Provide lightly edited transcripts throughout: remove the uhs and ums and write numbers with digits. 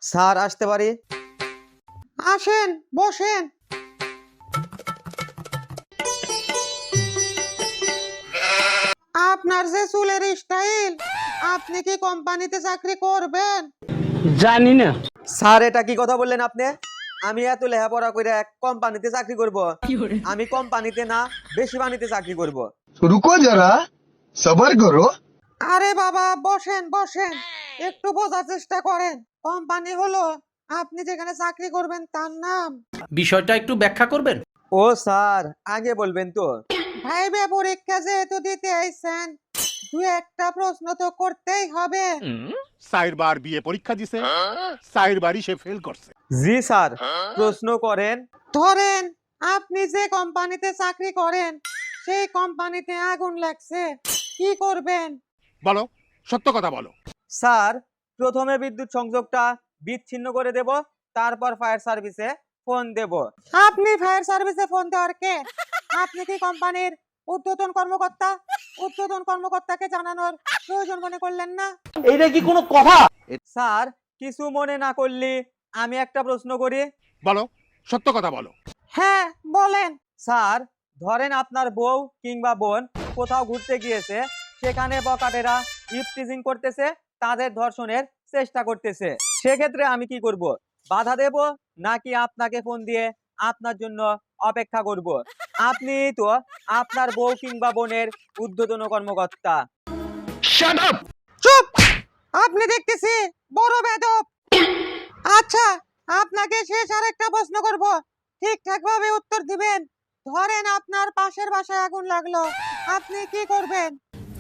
Sir আসতে পারি? আসেন, বসেন। আপনার যে চুলের স্টাইল, আপনি কি কোম্পানিতে চাকরি করবেন? জানি না। স্যার এটা কি কথা বললেন আপনি? আমি এত লেখাপড়া করে এক কোম্পানিতে চাকরি করব? আমি কোম্পানিতে না বেশি বাণিতে চাকরি করব। रुको जरा सबर करो। আরে বাবা, বসেন বসেন, একটু বোঝার চেষ্টা করেন। কোম্পানি হলো আপনি যেখানে চাকরি করবেন তার নাম। বিষয়টা একটু ব্যাখ্যা করবেন? ও স্যার, আগে বলবেন তো। ভাইবে পরীক্ষা যেহেতু দিতে আইছেন, দু একটা প্রশ্ন তো করতেই হবে। 4 বার বিয়ে পরীক্ষা দিছে, 4 বারই সে ফেল করছে। জি স্যার, প্রশ্ন করেন। ধরেন আপনি যে কোম্পানিতে চাকরি করেন সেই কোম্পানিতে আগুন লাগছে, কি করবেন? বলো, সত্য কথা বলো। স্যার, প্রথমে বিদ্যুৎ সংযোগটা বিচ্ছিন্ন করে দেব, তারপর ফায়ার সার্ভিসে ফোন দেব। আপনি ফায়ার সার্ভিসে ফোন দেওয়ার কে? আপনি কি কোম্পানির ঊর্ধ্বতন কর্মকর্তা? ঊর্ধ্বতন কর্মকর্তাকে জানানোর প্রয়োজন মনে করলেন না? এইটা কি কোনো কথা? স্যার, কিছু মনে না করলে আমি একটা প্রশ্ন করি। বলো, সত্য কথা বলো। হ্যাঁ, বলেন। স্যার, ধরেন আপনার বউ কিংবা বোন কোথাও ঘুরতে গিয়েছে, সেখানে বকাটেরা ইভটিজিং করতেছে, তাদের ধর্ষণের চেষ্টা করতেছে, সেক্ষেত্রে আমি কি করব? বাধা দেব নাকি আপনাকে ফোন দিয়ে আপনার জন্য অপেক্ষা করব? আপনি তো আপনার বউ কিংবা বোনের ঊর্ধ্বতন কর্মকর্তা। Shut up! চুপ! আপনি দেখতেছি বড় বেদব। আচ্ছা, আপনাকে শেষ আরেকটা প্রশ্ন করব, ঠিকঠাক ভাবে উত্তর দিবেন। ধরেন আপনার পাশের বাসায় আগুন লাগলো, আপনি কি করবেন?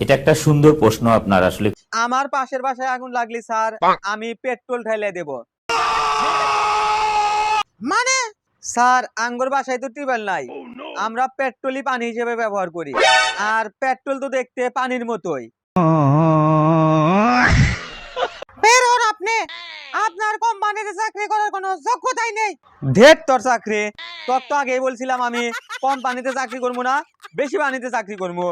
এটা একটা সুন্দর প্রশ্ন আপনার আসলে। আমার পাশের বাসায় আগুন লাগলি স্যার, আমি পেট্রোল ঢেলে দেব। মানে? স্যার, আঙ্গুর বাসায় তো টিউবওয়েল নাই, আমরা পেট্রোলই পানি হিসেবে ব্যবহার করি, আর পেট্রোল তো দেখতে পানির মতোই। বের হন আপনি, আপনার কোম্পানিতে চাকরি করার কোনো যোগ্যতাই নেই। ধের তোর চাকরি, তোর তো আগেই বলছিলাম আমি কোম্পানিতে চাকরি করবো না, বেশি বাণিতে চাকরি করবো।